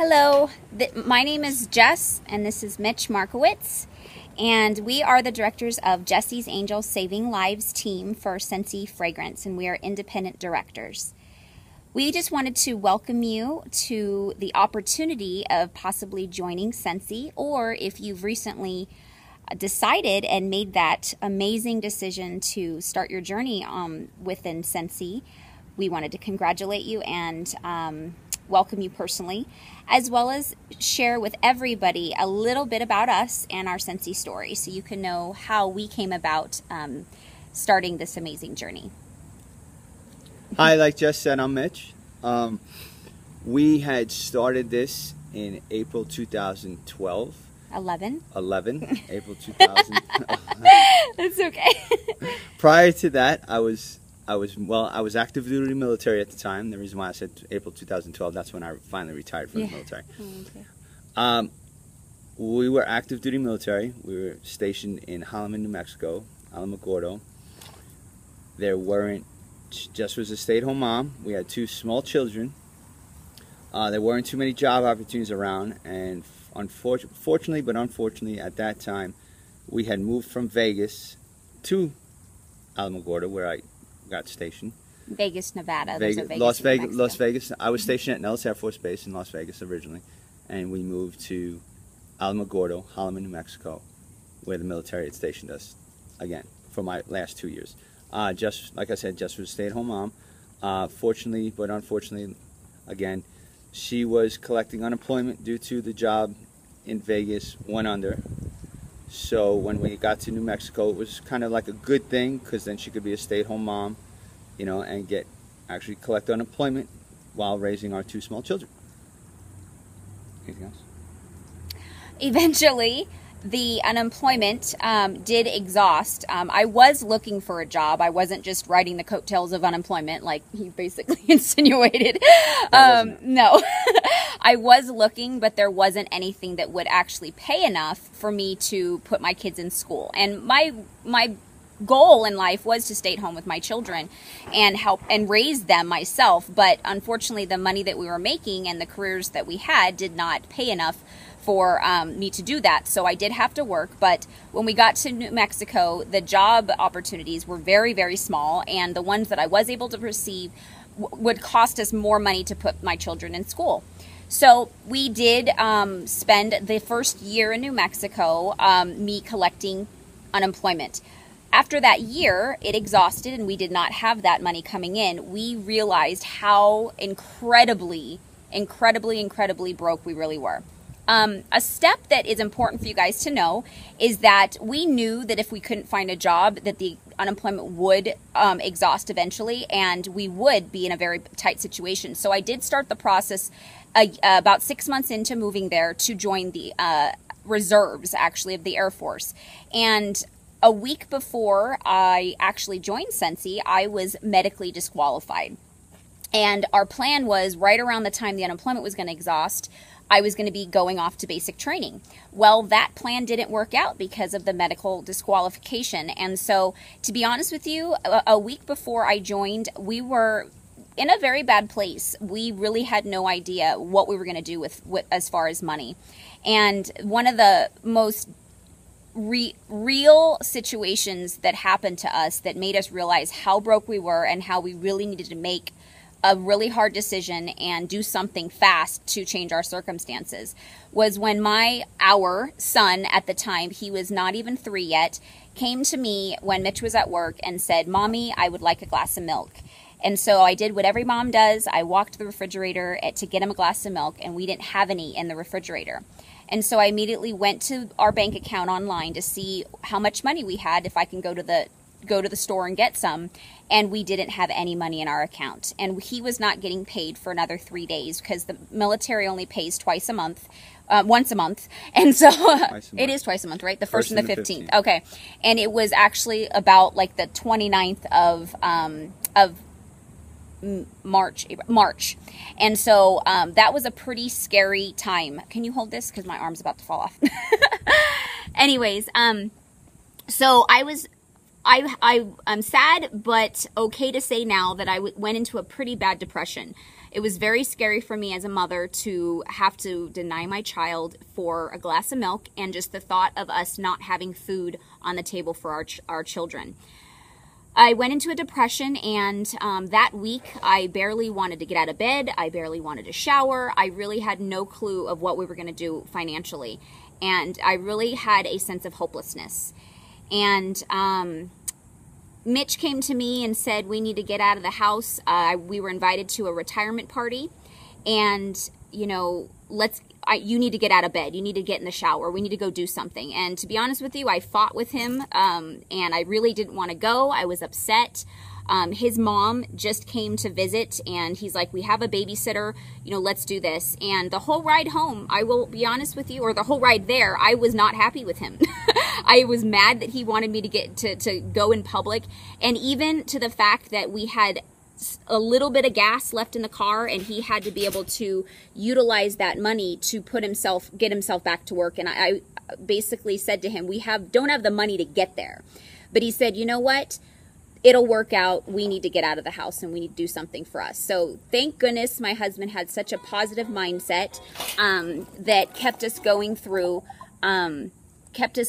Hello, my name is Jess, and this is Mitch Markowitz, and we are the directors of Jesse's Angels Saving Lives team for Scentsy Fragrance, and we are independent directors. We just wanted to welcome you to the opportunity of possibly joining Scentsy, or if you've recently decided and made that amazing decision to start your journey within Scentsy, we wanted to congratulate you and welcome you personally, as well as share with everybody a little bit about us and our Scentsy story, so you can know how we came about starting this amazing journey. Hi, like Jess said, I'm Mitch. We had started this in April 2012. 11? April 2000. That's okay. Prior to that, I was active duty military at the time. The reason why I said April 2012, that's when I finally retired from the military. Okay. We were active duty military. We were stationed in Holloman, New Mexico, Alamogordo. Jess was a stay-at-home mom. We had two small children. There weren't too many job opportunities around, and unfortunately, at that time, we had moved from Vegas to Alamogordo, where I got stationed. Vegas, Nevada. Las Vegas. I was stationed at Nellis Air Force Base in Las Vegas originally, and we moved to Alamogordo, Holloman, New Mexico, where the military had stationed us again for my last 2 years. Just like I said, Jess was a stay-at-home mom. Fortunately, but unfortunately, again, she was collecting unemployment due to the job in Vegas went under. So when we got to New Mexico, it was kind of like a good thing, because then she could be a stay-at-home mom, you know, and actually collect unemployment while raising our two small children. Anything else? Eventually, the unemployment did exhaust. I was looking for a job. I wasn't just riding the coattails of unemployment, like he basically insinuated. No, I was looking, but there wasn't anything that would actually pay enough for me to put my kids in school. And my goal in life was to stay at home with my children and help and raise them myself. But unfortunately, the money that we were making and the careers that we had did not pay enough for me to do that. So I did have to work. But when we got to New Mexico, the job opportunities were very, very small, and the ones that I was able to receive would cost us more money to put my children in school. So we did spend the first year in New Mexico me collecting unemployment. After that year, it exhausted and we did not have that money coming in. We realized how incredibly broke we really were. A step that is important for you guys to know is that we knew that if we couldn't find a job, that the unemployment would exhaust eventually, and we would be in a very tight situation. So I did start the process about 6 months into moving there to join the reserves, actually, of the Air Force. And a week before I actually joined Scentsy, I was medically disqualified. And our plan was, right around the time the unemployment was going to exhaust, I was going to be going off to basic training. Well, that plan didn't work out because of the medical disqualification. And so, to be honest with you, a week before I joined, we were in a very bad place. We really had no idea what we were going to do with as far as money. And one of the most real situations that happened to us that made us realize how broke we were and how we really needed to make a really hard decision and do something fast to change our circumstances was when our son at the time, he was not even 3 yet, came to me when Mitch was at work and said, "Mommy, I would like a glass of milk." And so I did what every mom does. I walked to the refrigerator to get him a glass of milk, and we didn't have any in the refrigerator. And so I immediately went to our bank account online to see how much money we had, if I can go to the store and get some, and we didn't have any money in our account. And he was not getting paid for another 3 days because the military only pays once a month. And so it is twice a month, right? The first and the 15th. Okay. And it was actually about like the 29th of March. And so that was a pretty scary time. Can you hold this? Because my arm's about to fall off. Anyways, so I'm sad, but okay to say now that I went into a pretty bad depression. It was very scary for me as a mother to have to deny my child for a glass of milk, and just the thought of us not having food on the table for our children. I went into a depression, and that week I barely wanted to get out of bed. I barely wanted to shower. I really had no clue of what we were going to do financially. And I really had a sense of hopelessness. And Mitch came to me and said, we need to get out of the house. We were invited to a retirement party. And, you know, you need to get out of bed. You need to get in the shower. We need to go do something. And to be honest with you, I fought with him, and I really didn't want to go. I was upset. His mom just came to visit, and he's like, we have a babysitter, you know, let's do this. And the whole ride home, I will be honest with you, or the whole ride there, I was not happy with him. I was mad that he wanted me to get to go in public, and even to the fact that we had a little bit of gas left in the car, and he had to be able to utilize that money to get himself back to work. And I basically said to him, don't have the money to get there. But he said, you know what? It'll work out. We need to get out of the house, and we need to do something for us. So thank goodness my husband had such a positive mindset that kept us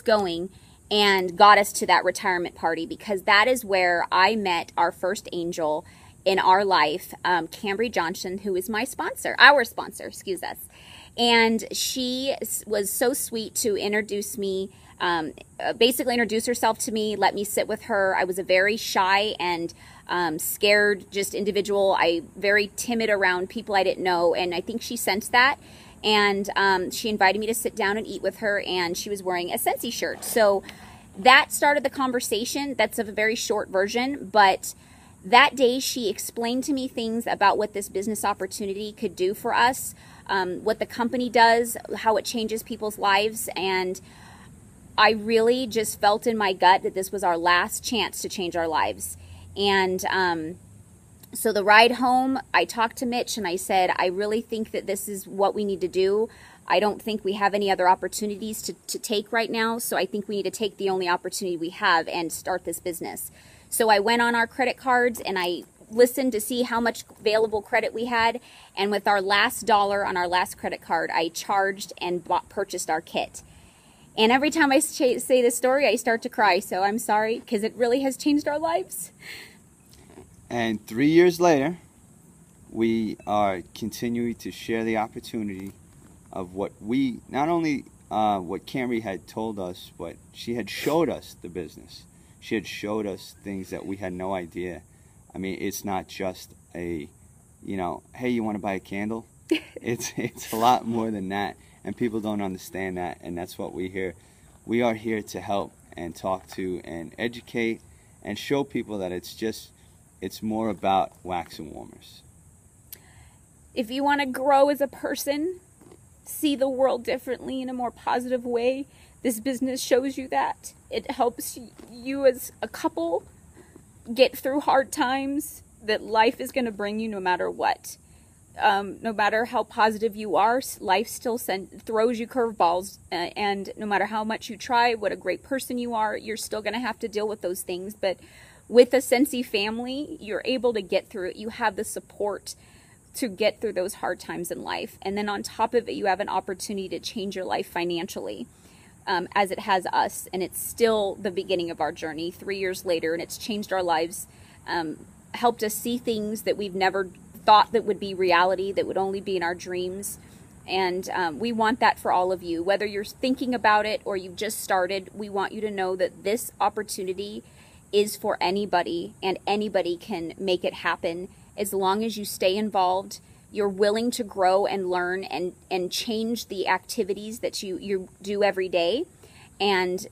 going and got us to that retirement party, because that is where I met our first angel in our life, Cambry Johnson, who is our sponsor, excuse us. And she was so sweet to introduce me, basically introduce herself to me, let me sit with her. I was a very shy and scared just individual. Very timid around people I didn't know, and I think she sensed that. And she invited me to sit down and eat with her, and she was wearing a Scentsy shirt. So that started the conversation. That's a very short version, but that day she explained to me things about what this business opportunity could do for us, what the company does, how it changes people's lives, and I really just felt in my gut that this was our last chance to change our lives. And so the ride home, I talked to Mitch and I said, I really think that this is what we need to do. I don't think we have any other opportunities to take right now, so I think we need to take the only opportunity we have and start this business. So I went on our credit cards and I listened to see how much available credit we had, and with our last dollar on our last credit card, I charged and purchased our kit. And every time I say this story, I start to cry, so I'm sorry, because it really has changed our lives. And 3 years later, we are continuing to share the opportunity of what we, not only what Cambry had told us, but she had showed us the business. She had showed us things that we had no idea. I mean, it's not just a, hey, you want to buy a candle? It's a lot more than that, and people don't understand that, and that's what we hear. We are here to help and talk to and educate and show people that it's more about wax and warmers. If you want to grow as a person, see the world differently in a more positive way, this business shows you that. It helps you as a couple get through hard times that life is going to bring you no matter what. No matter how positive you are, life still throws you curveballs. And no matter how much you try, what a great person you are, you're still going to have to deal with those things. But with the Scentsy family, you're able to get through it. You have the support to get through those hard times in life. And then on top of it, you have an opportunity to change your life financially. As it has us, and it's still the beginning of our journey 3 years later, and it's changed our lives, helped us see things that we've never thought that would be reality, that would only be in our dreams. And we want that for all of you, whether you're thinking about it or you've just started. We want you to know that this opportunity is for anybody, and anybody can make it happen as long as you stay involved. You're willing to grow and learn and change the activities that you do every day, and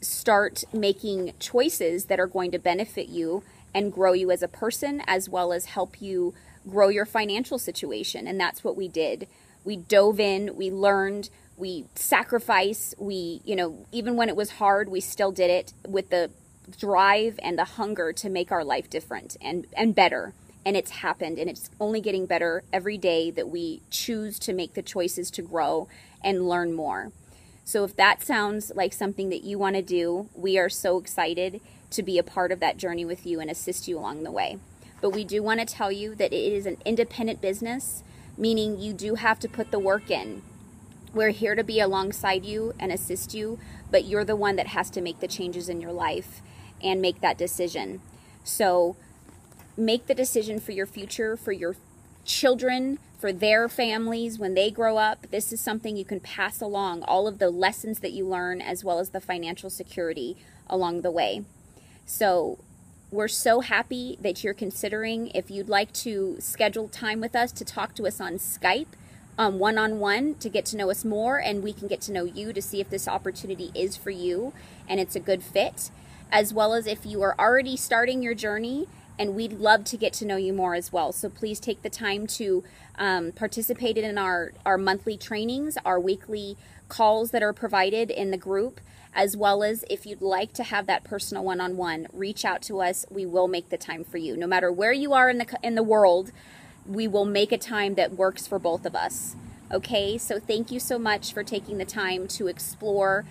start making choices that are going to benefit you and grow you as a person, as well as help you grow your financial situation. And that's what we did. We dove in, we learned, we sacrificed, even when it was hard, we still did it with the drive and the hunger to make our life different and better. And it's happened, and it's only getting better every day that we choose to make the choices to grow and learn more. So if that sounds like something that you want to do, we are so excited to be a part of that journey with you and assist you along the way. but we do want to tell you that it is an independent business, meaning you do have to put the work in. We're here to be alongside you and assist you, but you're the one that has to make the changes in your life and make that decision. So make the decision for your future, for your children, for their families when they grow up. This is something you can pass along, all of the lessons that you learn, as well as the financial security along the way. So we're so happy that you're considering. If you'd like to schedule time with us to talk to us on Skype, one-on-one, to get to know us more, and we can get to know you to see if this opportunity is for you and it's a good fit, as well as if you are already starting your journey, and we'd love to get to know you more as well. So please take the time to participate in our monthly trainings, our weekly calls that are provided in the group, as well as if you'd like to have that personal one-on-one, reach out to us. We will make the time for you. No matter where you are in the world, we will make a time that works for both of us. Okay, so thank you so much for taking the time to explore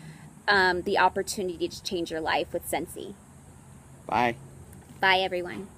the opportunity to change your life with Scentsy. Bye. Bye, everyone.